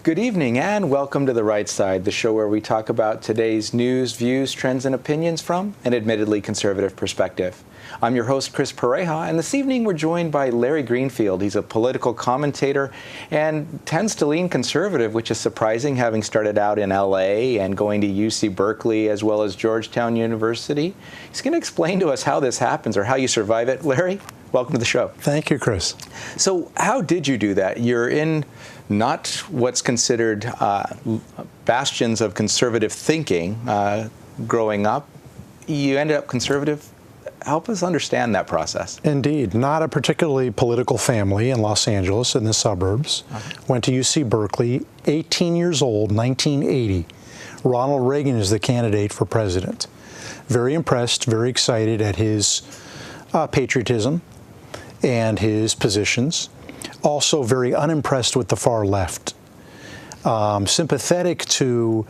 Good evening and welcome to The Right Side, the show where we talk about today's news, views, trends, and opinions from an admittedly conservative perspective. I'm your host, Chris Pareja, and this evening we're joined by Larry Greenfield. He's a political commentator and tends to lean conservative, which is surprising, having started out in LA and going to UC Berkeley as well as Georgetown University. He's going to explain to us how this happens or how you survive it. Larry, welcome to the show. Thank you, Chris. So how did you do that? You're in not what's considered bastions of conservative thinking growing up. You ended up conservative. Help us understand that process. Indeed. Not a particularly political family in Los Angeles, in the suburbs. Went to UC Berkeley, 18 years old, 1980. Ronald Reagan is the candidate for president. Very impressed, very excited at his patriotism and his positions. Also very unimpressed with the far left. Sympathetic to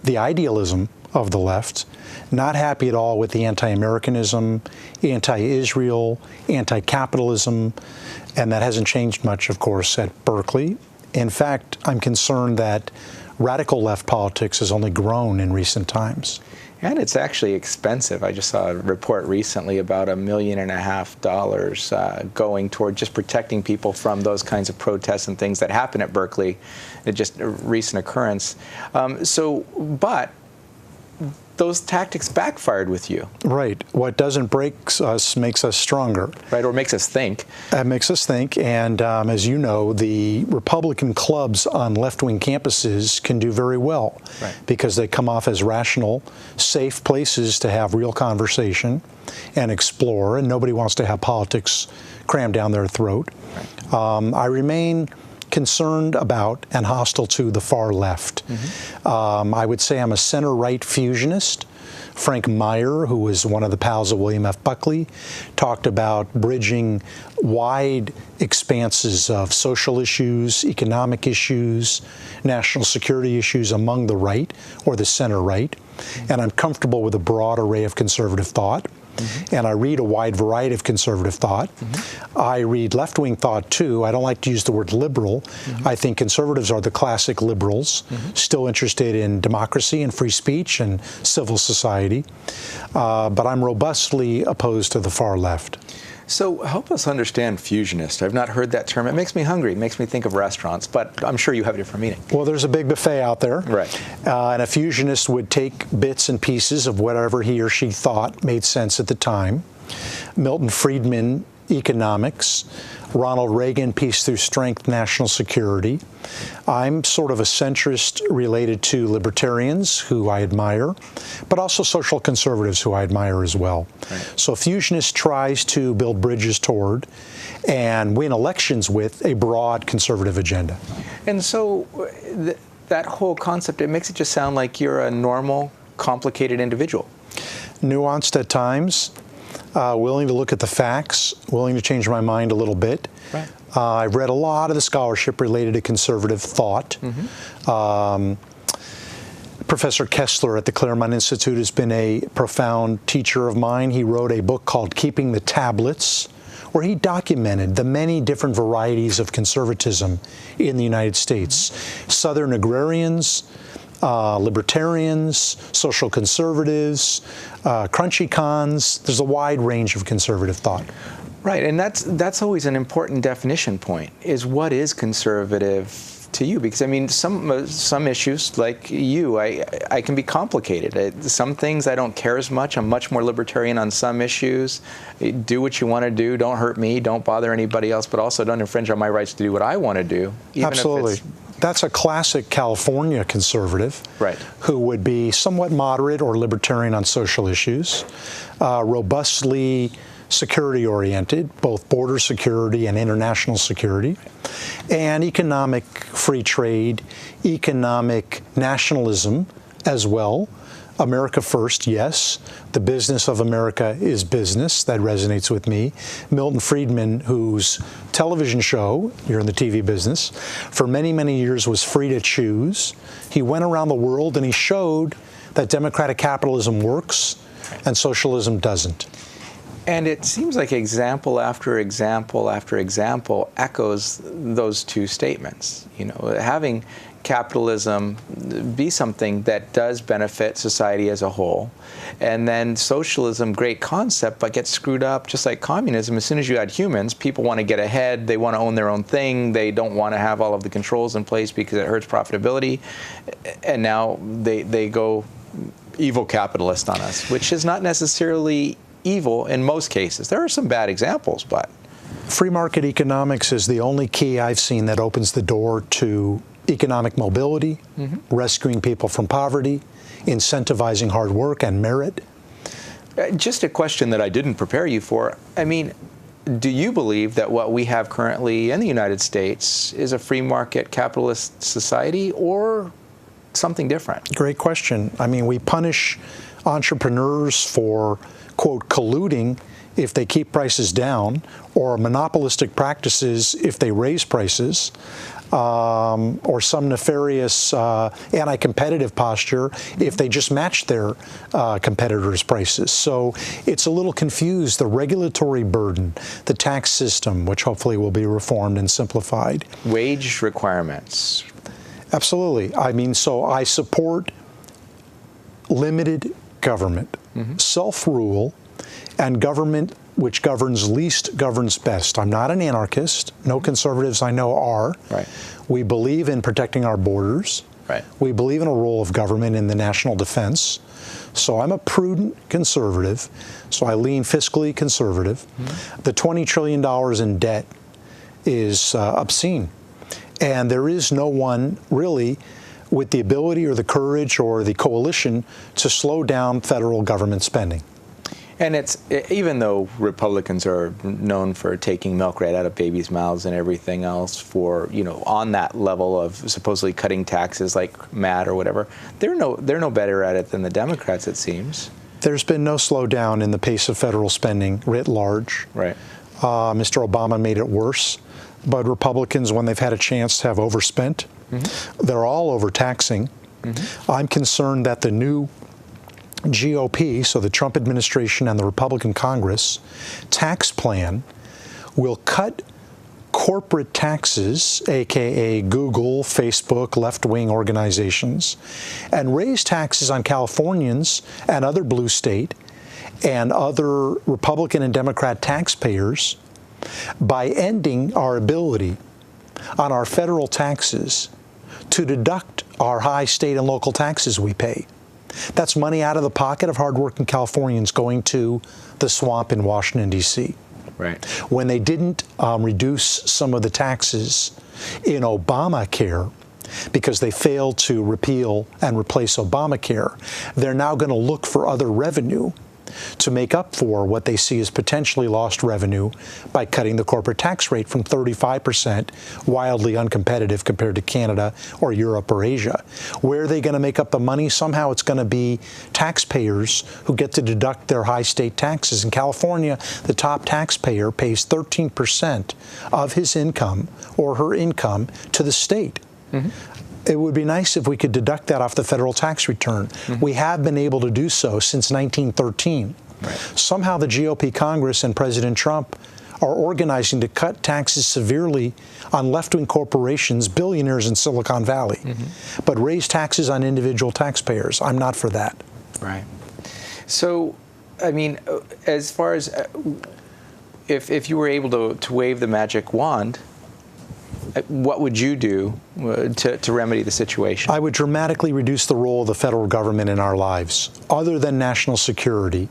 the idealism of the left. Not happy at all with the anti-Americanism, anti-Israel, anti-capitalism, and that hasn't changed much, of course, at Berkeley. In fact, I'm concerned that radical left politics has only grown in recent times. And it's actually expensive. I just saw a report recently about $1.5 million going toward just protecting people from those kinds of protests and things that happen at Berkeley. It's just a recent occurrence. But those tactics backfired with you. Right. What doesn't break us makes us stronger. Right, or makes us think. That makes us think, and as you know, the Republican clubs on left-wing campuses can do very well, right, because they come off as rational, safe places to have real conversation and explore, and nobody wants to have politics crammed down their throat. Right. I remain concerned about and hostile to the far left. Mm-hmm. I would say I'm a center-right fusionist. Frank Meyer, who was one of the pals of William F. Buckley, talked about bridging wide expanses of social issues, economic issues, national security issues among the right or the center-right. Mm-hmm. And I'm comfortable with a broad array of conservative thought. Mm-hmm. And I read a wide variety of conservative thought. Mm-hmm. I read left-wing thought, too. I don't like to use the word liberal. Mm-hmm. I think conservatives are the classic liberals, mm-hmm, still interested in democracy and free speech and civil society. But I'm robustly opposed to the far left. So help us understand fusionist. I've not heard that term. It makes me hungry. It makes me think of restaurants, but I'm sure you have a different meaning. Well, there's a big buffet out there. Right. And a fusionist would take bits and pieces of whatever he or she thought made sense at the time. Milton Friedman, economics. Ronald Reagan, peace through strength, national security. I'm sort of a centrist related to libertarians, who I admire, but also social conservatives, who I admire as well. Right. So fusionist tries to build bridges toward and win elections with a broad conservative agenda. And so that whole concept, it makes it just sound like you're a normal, complicated individual. Nuanced at times. Willing to look at the facts, willing to change my mind a little bit. Right. I've read a lot of the scholarship related to conservative thought. Mm-hmm. Professor Kessler at the Claremont Institute has been a profound teacher of mine. He wrote a book called Keeping the Tablets, where he documented the many different varieties of conservatism in the United States. Southern agrarians, libertarians, social conservatives, crunchy cons. There's a wide range of conservative thought. Right, and that's always an important definition point, is what is conservative to you? Because, I mean, some issues, like you, I can be complicated. Some things I don't care as much. I'm much more libertarian on some issues. Do what you want to do. Don't hurt me. Don't bother anybody else. But also don't infringe on my rights to do what I want to do. Even Absolutely. If it's That's a classic California conservative, right, who would be somewhat moderate or libertarian on social issues, robustly security-oriented, both border security and international security, and economic free trade, economic nationalism as well. America first, yes. The business of America is business. That resonates with me. Milton Friedman, whose television show, you're in the TV business, for many, many years was Free to Choose. He went around the world and he showed that democratic capitalism works and socialism doesn't. And it seems like example after example after example echoes those two statements. You know, having capitalism be something that does benefit society as a whole, and then socialism, great concept, but gets screwed up just like communism. As soon as you add humans, people want to get ahead, they want to own their own thing, they don't want to have all of the controls in place because it hurts profitability, and now they go evil capitalist on us, which is not necessarily evil in most cases. There are some bad examples, but free market economics is the only key I've seen that opens the door to economic mobility, rescuing people from poverty, incentivizing hard work and merit. Just a question that I didn't prepare you for. I mean, do you believe that what we have currently in the United States is a free market capitalist society or something different? Great question. I mean, we punish entrepreneurs for, quote, colluding if they keep prices down, or monopolistic practices if they raise prices, or some nefarious anti-competitive posture if they just match their competitors' prices. So it's a little confused. The regulatory burden, the tax system, which hopefully will be reformed and simplified. Wage requirements. Absolutely. I mean, so I support limited government, self-rule, and government which governs least governs best. I'm not an anarchist. No conservatives I know are. Right. We believe in protecting our borders. Right. We believe in a role of government in the national defense. So I'm a prudent conservative. So I lean fiscally conservative. The $20 trillion in debt is obscene. And there is no one really with the ability or the courage or the coalition to slow down federal government spending. And it's, even though Republicans are known for taking milk right out of babies' mouths and everything else for, you know, on that level of supposedly cutting taxes like mad or whatever, they're no better at it than the Democrats, it seems. There's been no slowdown in the pace of federal spending writ large. Right. Mr. Obama made it worse, but Republicans, when they've had a chance, have overspent. They're all overtaxing. I'm concerned that the new GOP, so the Trump administration and the Republican Congress, tax plan will cut corporate taxes, aka Google, Facebook, left-wing organizations, and raise taxes on Californians and other blue state and other Republican and Democrat taxpayers by ending our ability on our federal taxes to deduct our high state and local taxes we pay. That's money out of the pocket of hardworking Californians going to the swamp in Washington, D.C. Right. When they didn't reduce some of the taxes in Obamacare because they failed to repeal and replace Obamacare, they're now going to look for other revenue to make up for what they see as potentially lost revenue by cutting the corporate tax rate from 35%, wildly uncompetitive compared to Canada or Europe or Asia. Where are they going to make up the money? Somehow it's going to be taxpayers who get to deduct their high state taxes. In California, the top taxpayer pays 13% of his income or her income to the state. It would be nice if we could deduct that off the federal tax return. We have been able to do so since 1913. Right. Somehow the GOP Congress and President Trump are organizing to cut taxes severely on left-wing corporations, billionaires in Silicon Valley, but raise taxes on individual taxpayers. I'm not for that. Right. So, I mean, as far as if you were able to wave the magic wand, what would you do to remedy the situation? I would dramatically reduce the role of the federal government in our lives. Other than national security,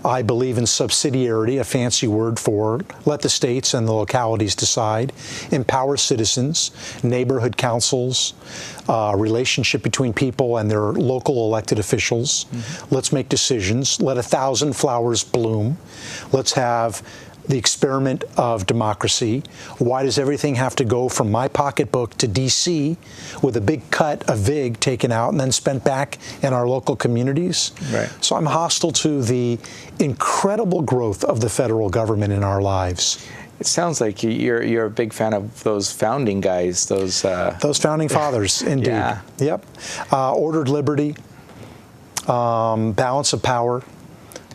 I believe in subsidiarity, a fancy word for let the states and the localities decide, empower citizens, neighborhood councils, relationship between people and their local elected officials. Let's make decisions. Let 1,000 flowers bloom. Let's have the experiment of democracy. Why does everything have to go from my pocketbook to D.C. with a big cut, a VIG taken out and then spent back in our local communities? Right. So I'm hostile to the incredible growth of the federal government in our lives. It sounds like you're a big fan of those founding guys, those founding fathers, indeed. Yeah. Yep. Ordered liberty, balance of power,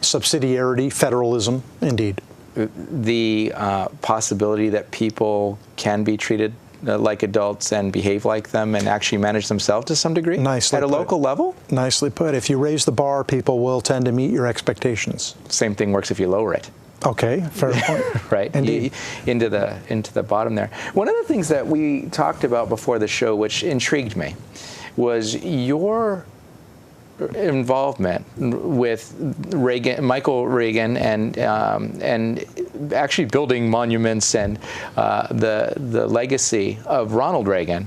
subsidiarity, federalism, indeed. The possibility that people can be treated like adults and behave like them and actually manage themselves to some degree? Nicely at a put. local level? Nicely put. If you raise the bar, people will tend to meet your expectations. Same thing works if you lower it. Okay, fair point. Right, Indeed. Into the bottom there. One of the things that we talked about before the show, which intrigued me, was your involvement with Michael Reagan, and actually building monuments and the legacy of Ronald Reagan,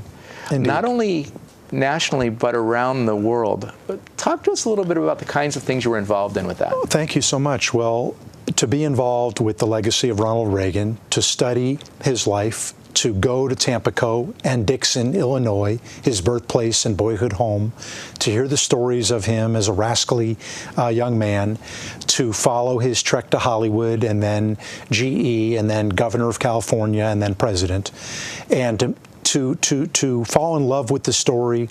Indeed. not only nationally but around the world. Talk to us a little bit about the kinds of things you were involved in with that. Thank you so much. Well, to be involved with the legacy of Ronald Reagan, to study his life, to go to Tampico and Dixon, Illinois, his birthplace and boyhood home, to hear the stories of him as a rascally young man, to follow his trek to Hollywood and then GE and then governor of California and then president, and to fall in love with the story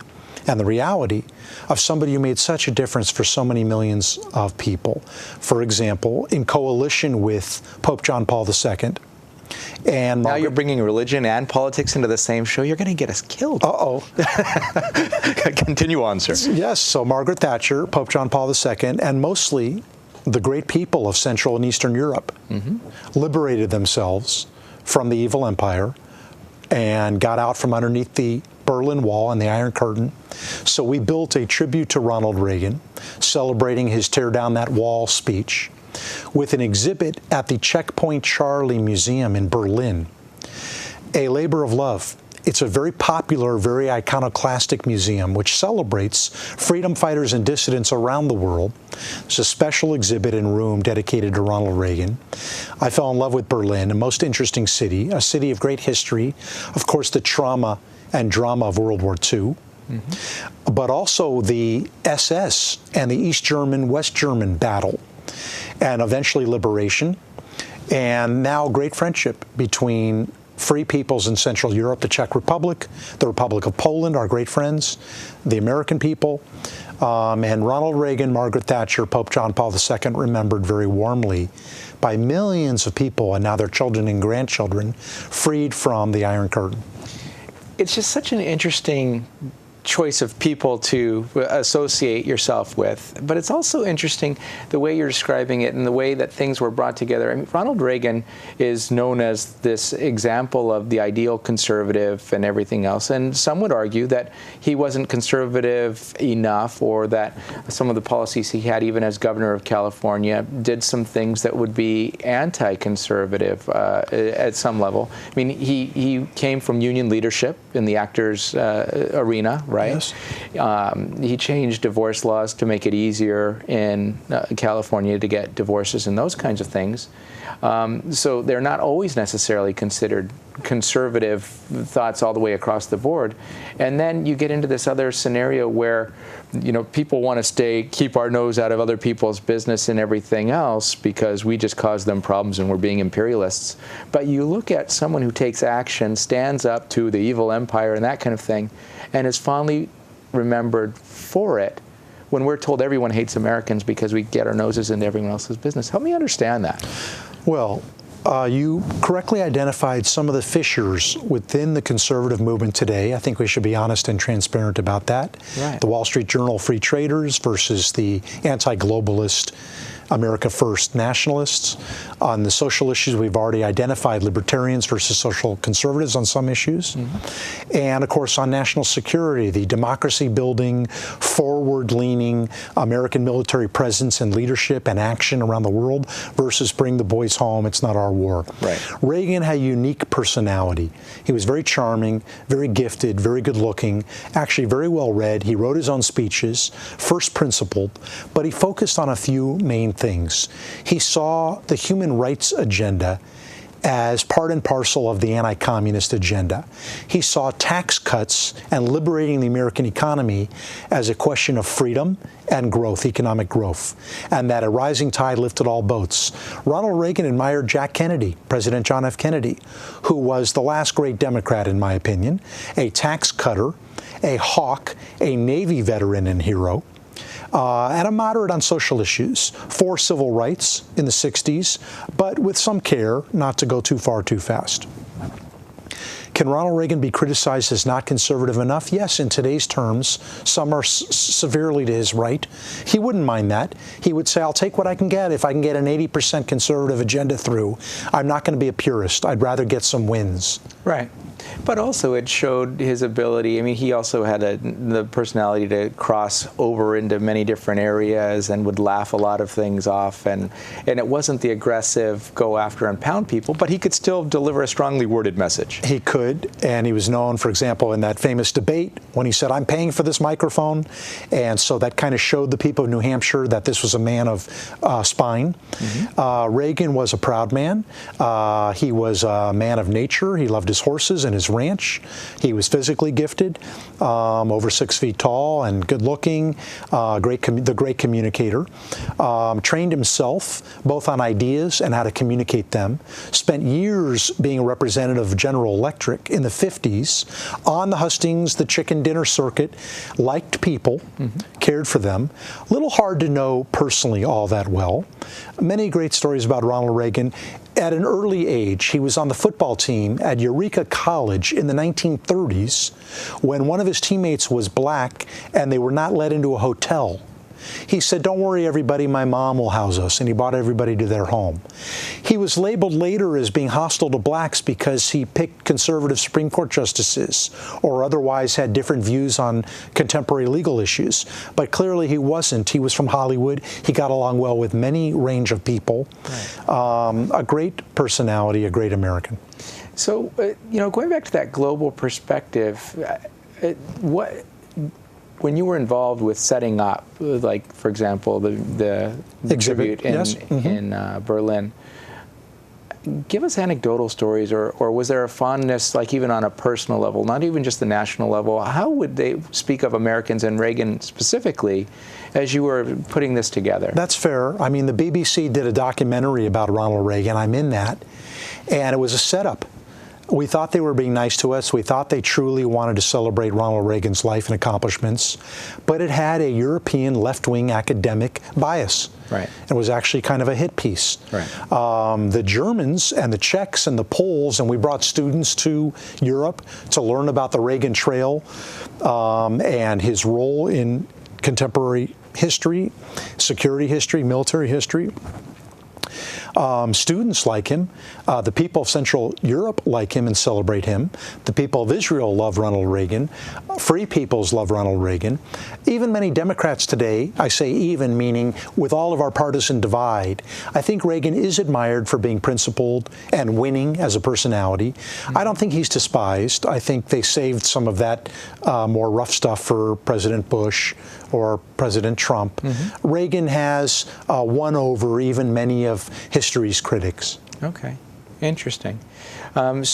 and the reality of somebody who made such a difference for so many millions of people. For example, in coalition with Pope John Paul II. And now you're bringing religion and politics into the same show. You're going to get us killed. Uh-oh. Continue on, sir. Yes, so Margaret Thatcher, Pope John Paul II, and mostly the great people of Central and Eastern Europe liberated themselves from the evil empire and got out from underneath the Berlin Wall and the Iron Curtain. So we built a tribute to Ronald Reagan, celebrating his Tear Down That Wall speech, with an exhibit at the Checkpoint Charlie Museum in Berlin. A labor of love. It's a very popular, very iconoclastic museum which celebrates freedom fighters and dissidents around the world. It's a special exhibit and room dedicated to Ronald Reagan. I fell in love with Berlin, a most interesting city, a city of great history, of course the trauma and drama of World War II, but also the SS and the East German, West German battle, and eventually liberation, and now great friendship between free peoples in Central Europe, the Czech Republic, the Republic of Poland, our great friends, the American people, and Ronald Reagan, Margaret Thatcher, Pope John Paul II, remembered very warmly by millions of people, and now their children and grandchildren, freed from the Iron Curtain. It's just such an interesting choice of people to associate yourself with, but it's also interesting the way you're describing it and the way that things were brought together. I mean, Ronald Reagan is known as this example of the ideal conservative and everything else, and some would argue that he wasn't conservative enough, or that some of the policies he had, even as governor of California, did some things that would be anti-conservative at some level. I mean, he came from union leadership in the actors arena, right? Yes. He changed divorce laws to make it easier in California to get divorces and those kinds of things. So they're not always necessarily considered conservative thoughts all the way across the board. And then you get into this other scenario where, you know, people want to keep our nose out of other people's business and everything else because we just cause them problems and we're being imperialists. But you look at someone who takes action, stands up to the evil empire and that kind of thing, and is fondly remembered for it when we're told everyone hates Americans because we get our noses into everyone else's business. Help me understand that. Well, you correctly identified some of the fissures within the conservative movement today. I think we should be honest and transparent about that. Right. The Wall Street Journal free traders versus the anti-globalist America First nationalists. On the social issues, we've already identified libertarians versus social conservatives on some issues. And of course, on national security, the democracy-building, forward-leaning American military presence and leadership and action around the world versus bring the boys home, it's not our war. Right. Reagan had a unique personality. He was very charming, very gifted, very good-looking, actually very well-read. He wrote his own speeches, first principled, but he focused on a few main things. He saw the human rights agenda as part and parcel of the anti-communist agenda. He saw tax cuts and liberating the American economy as a question of freedom and growth, economic growth, and that a rising tide lifted all boats. Ronald Reagan admired Jack Kennedy, President John F. Kennedy, who was the last great Democrat, in my opinion, a tax cutter, a hawk, a Navy veteran and hero, and a moderate on social issues, for civil rights in the 60s, but with some care not to go too far too fast. Can Ronald Reagan be criticized as not conservative enough? Yes, in today's terms. Some are severely to his right. He wouldn't mind that. He would say, I'll take what I can get. If I can get an 80% conservative agenda through, I'm not going to be a purist. I'd rather get some wins. Right. But also it showed his ability. I mean, he also had the personality to cross over into many different areas and would laugh a lot of things off. And it wasn't the aggressive go after and pound people, but he could still deliver a strongly worded message. He could, and he was known, for example, in that famous debate when he said, I'm paying for this microphone. And so that kind of showed the people of New Hampshire that this was a man of spine. Reagan was a proud man. He was a man of nature. He loved his horses and his ranch. He was physically gifted, over 6 feet tall and good looking, the great communicator. Trained himself both on ideas and how to communicate them. Spent years being a representative of General Electric in the 50s on the hustings, the chicken dinner circuit, liked people, cared for them. A little hard to know personally all that well. Many great stories about Ronald Reagan. At an early age, he was on the football team at Eureka College in the 1930s when one of his teammates was black and they were not let into a hotel. He said, don't worry, everybody, my mom will house us, and he brought everybody to their home. He was labeled later as being hostile to blacks because he picked conservative Supreme Court justices or otherwise had different views on contemporary legal issues. But clearly he wasn't. He was from Hollywood. He got along well with many range of people. Right. A great personality, a great American. So, going back to that global perspective, when you were involved with setting up, like, for example, the exhibit in Berlin, give us anecdotal stories, or was there a fondness, like even on a personal level, not even just the national level? How would they speak of Americans and Reagan specifically as you were putting this together? That's fair. I mean, the BBC did a documentary about Ronald Reagan. I'm in that. And it was a setup. We thought they were being nice to us. We thought they truly wanted to celebrate Ronald Reagan's life and accomplishments. But it had a European left-wing academic bias. Right. It was actually kind of a hit piece. Right. The Germans and the Czechs and the Poles, and we brought students to Europe to learn about the Reagan Trail and his role in contemporary history, security history, military history. Students like him. The people of Central Europe like him and celebrate him. The people of Israel love Ronald Reagan. Free peoples love Ronald Reagan. Even many Democrats today, I say even, meaning with all of our partisan divide, I think Reagan is admired for being principled and winning as a personality. I don't think he's despised. I think they saved some of that more rough stuff for President Bush or President Trump. Reagan has won over even many of history's critics. Okay, interesting. One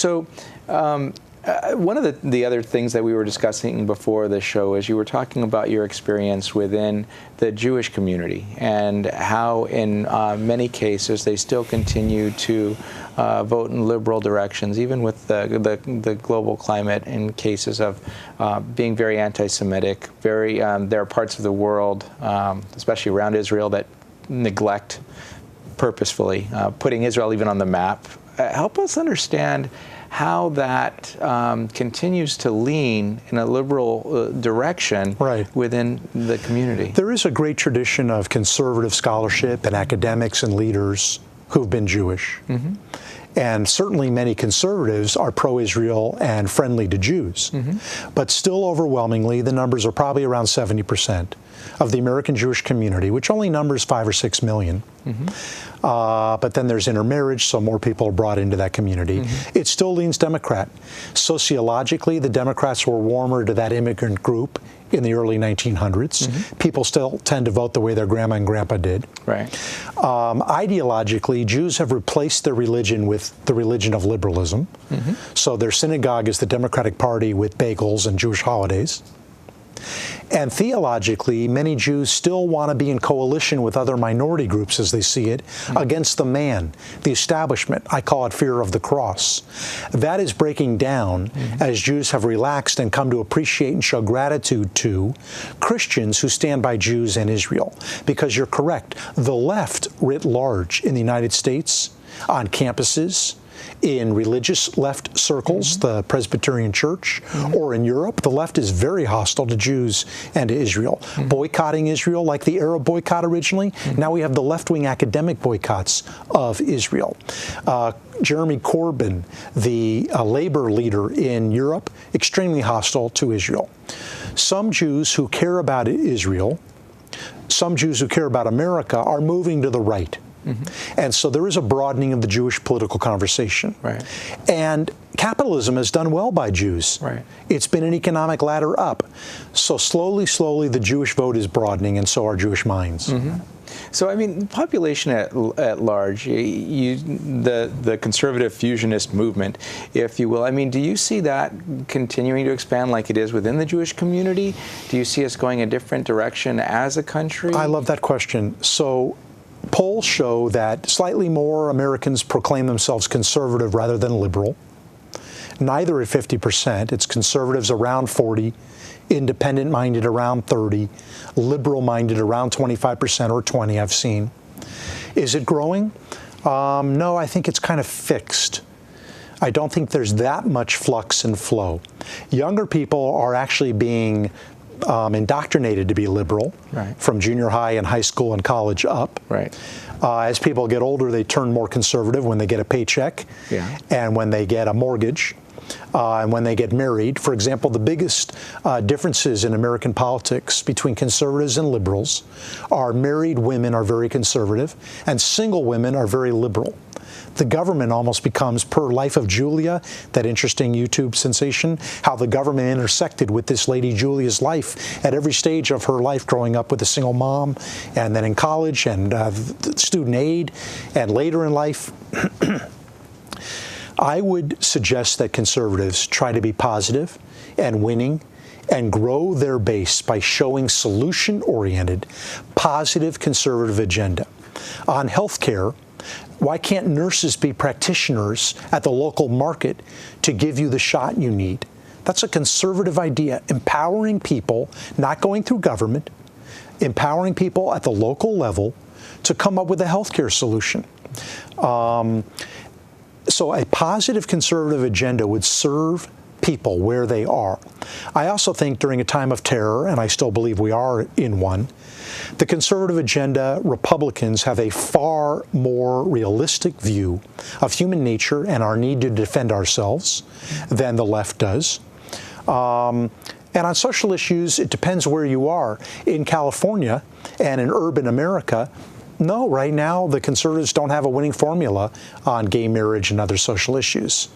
of the other things that we were discussing before the show is you were talking about your experience within the Jewish community and how in many cases they still continue to vote in liberal directions, even with the global climate, in cases of being very anti-Semitic. There are parts of the world, especially around Israel, that neglect purposefully, putting Israel even on the map. Help us understand how that continues to lean in a liberal direction within the community. There is a great tradition of conservative scholarship and academics and leaders who've been Jewish. And certainly many conservatives are pro-Israel and friendly to Jews. But still overwhelmingly, the numbers are probably around 70% of the American Jewish community, which only numbers 5 or 6 million. But then there's intermarriage, so more people are brought into that community. It still leans Democrat. Sociologically, the Democrats were warmer to that immigrant group in the early 1900s. People still tend to vote the way their grandma and grandpa did. Right. Ideologically, Jews have replaced their religion with the religion of liberalism. So their synagogue is the Democratic Party with bagels and Jewish holidays. And theologically, many Jews still want to be in coalition with other minority groups, as they see it, against the man, the establishment. I call it fear of the cross. That is breaking down as Jews have relaxed and come to appreciate and show gratitude to Christians who stand by Jews and Israel. Because you're correct, the left writ large in the United States, on campuses, in religious left circles, the Presbyterian Church, or in Europe, the left is very hostile to Jews and to Israel. Boycotting Israel like the Arab boycott originally. Now we have the left-wing academic boycotts of Israel. Jeremy Corbyn, the labor leader in Europe, extremely hostile to Israel. Some Jews who care about Israel, some Jews who care about America are moving to the right. And so there is a broadening of the Jewish political conversation. Right. And capitalism has done well by Jews. Right. It's been an economic ladder up. So slowly, slowly, the Jewish vote is broadening, and so are Jewish minds. So, I mean, population at large, the conservative fusionist movement, if you will, I mean, do you see that continuing to expand like it is within the Jewish community? Do you see us going a different direction as a country? I love that question. So polls show that slightly more Americans proclaim themselves conservative rather than liberal. Neither at 50%. It's conservatives around 40, independent-minded around 30, liberal-minded around 25% or 20 I've seen. Is it growing? No, I think it's kind of fixed. I don't think there's that much flux and flow. Younger people are actually being indoctrinated to be liberal, from junior high and high school and college up. As people get older, they turn more conservative when they get a paycheck and when they get a mortgage. And when they get married. For example, the biggest differences in American politics between conservatives and liberals are married women are very conservative and single women are very liberal. The government almost becomes, per Life of Julia, that interesting YouTube sensation, how the government intersected with this lady Julia's life at every stage of her life, growing up with a single mom, and then in college, and student aid, and later in life. I would suggest that conservatives try to be positive and winning and grow their base by showing solution-oriented, positive conservative agenda. On health care, why can't nurses be practitioners at the local market to give you the shot you need? That's a conservative idea, empowering people, not going through government, empowering people at the local level to come up with a health care solution. So a positive conservative agenda would serve people where they are. I also think during a time of terror, and I still believe we are in one, the conservative agenda, Republicans have a far more realistic view of human nature and our need to defend ourselves than the left does. And on social issues, it depends where you are. In California and in urban America, no, right now the conservatives don't have a winning formula on gay marriage and other social issues.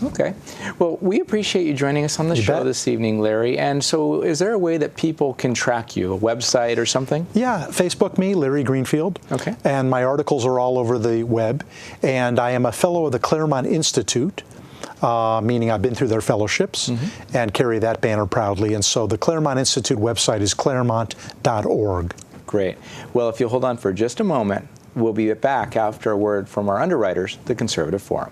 Okay. Well, we appreciate you joining us on the show this evening, Larry. And so is there a way that people can track you, a website or something? Yeah, Facebook me, Larry Greenfield. Okay. And my articles are all over the web. And I am a fellow of the Claremont Institute, meaning I've been through their fellowships and carry that banner proudly. And so the Claremont Institute website is claremont.org. Great. Well, if you'll hold on for just a moment, we'll be back after a word from our underwriters, the Conservative Forum.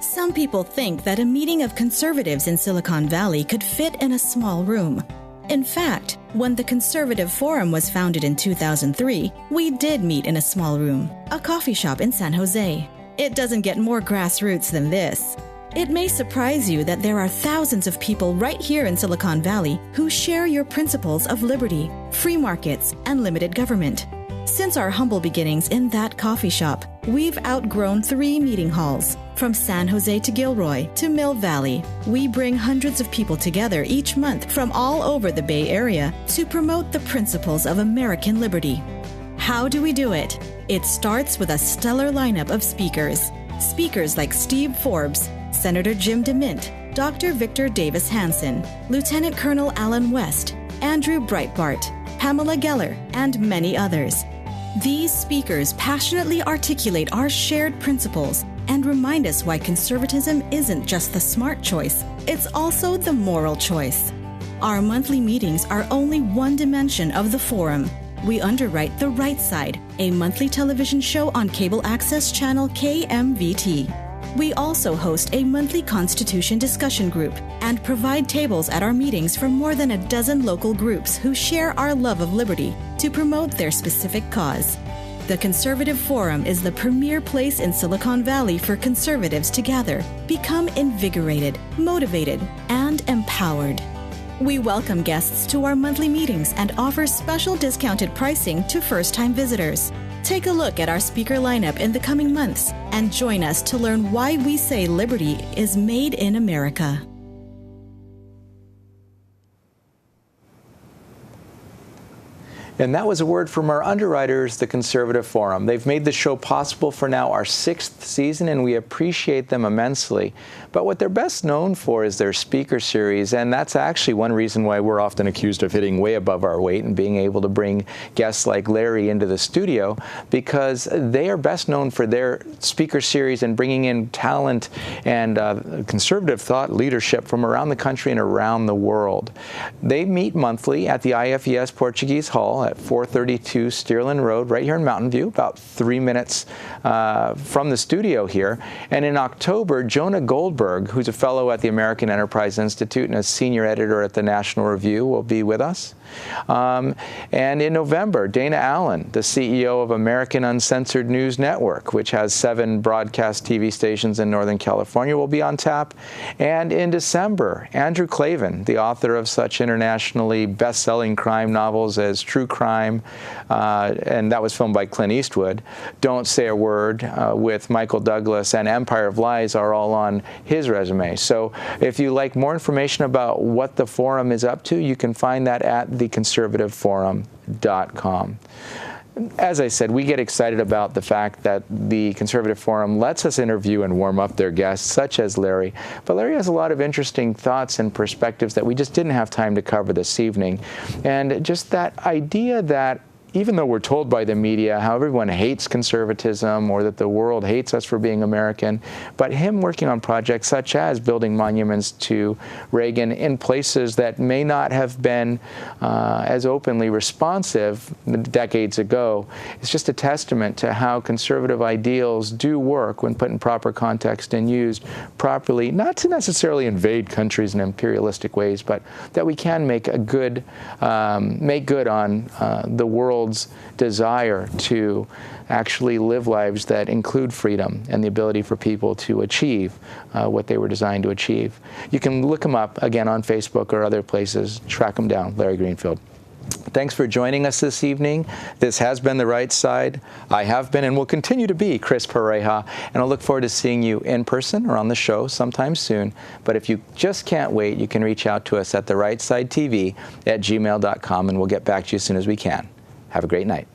Some people think that a meeting of conservatives in Silicon Valley could fit in a small room. In fact, when the Conservative Forum was founded in 2003, we did meet in a small room, a coffee shop in San Jose. It doesn't get more grassroots than this. It may surprise you that there are thousands of people right here in Silicon Valley who share your principles of liberty, free markets, and limited government. Since our humble beginnings in that coffee shop, we've outgrown 3 meeting halls. From San Jose to Gilroy to Mill Valley, we bring hundreds of people together each month from all over the Bay Area to promote the principles of American liberty. How do we do it? It starts with a stellar lineup of speakers. Speakers like Steve Forbes, Senator Jim DeMint, Dr. Victor Davis Hanson, Lieutenant Colonel Alan West, Andrew Breitbart, Pamela Geller, and many others. These speakers passionately articulate our shared principles and remind us why conservatism isn't just the smart choice, it's also the moral choice. Our monthly meetings are only one dimension of the forum. We underwrite The Right Side, a monthly television show on cable access channel KMVT. We also host a monthly Constitution discussion group and provide tables at our meetings for more than a dozen local groups who share our love of liberty to promote their specific cause. The Conservative Forum is the premier place in Silicon Valley for conservatives to gather, become invigorated, motivated, and empowered. We welcome guests to our monthly meetings and offer special discounted pricing to first-time visitors. Take a look at our speaker lineup in the coming months and join us to learn why we say liberty is made in America. And that was a word from our underwriters, the Conservative Forum. They've made the show possible for now our 6th season, and we appreciate them immensely. But what they're best known for is their speaker series, and that's actually one reason why we're often accused of hitting way above our weight and being able to bring guests like Larry into the studio, because they are best known for their speaker series and bringing in talent and conservative thought leadership from around the country and around the world. They meet monthly at the IFES Portuguese Hall at 432 Stearland Road, right here in Mountain View, about 3 minutes from the studio here. And in October, Jonah Goldberg, who's a fellow at the American Enterprise Institute and a senior editor at the National Review, will be with us. And in November, Dana Allen, the CEO of American Uncensored News Network, which has 7 broadcast TV stations in Northern California, will be on tap. And in December, Andrew Klavan, the author of such internationally best-selling crime novels as True Crime, and that was filmed by Clint Eastwood, Don't Say a Word with Michael Douglas, and Empire of Lies are all on his resume. So if you like more information about what the forum is up to, you can find that at theconservativeforum.com. As I said, we get excited about the fact that the Conservative Forum lets us interview and warm up their guests, such as Larry. But Larry has a lot of interesting thoughts and perspectives that we just didn't have time to cover this evening. And just that idea that even though we're told by the media how everyone hates conservatism or that the world hates us for being American, but him working on projects such as building monuments to Reagan in places that may not have been as openly responsive decades ago, is just a testament to how conservative ideals do work when put in proper context and used properly, not to necessarily invade countries in imperialistic ways, but that we can make good on the world's desire to actually live lives that include freedom and the ability for people to achieve what they were designed to achieve. You can look him up, again, on Facebook or other places. Track him down, Larry Greenfield. Thanks for joining us this evening. This has been The Right Side. I have been and will continue to be Chris Pareja, and I look forward to seeing you in person or on the show sometime soon. But if you just can't wait, you can reach out to us at therightsidetv@gmail.com, and we'll get back to you as soon as we can. Have a great night.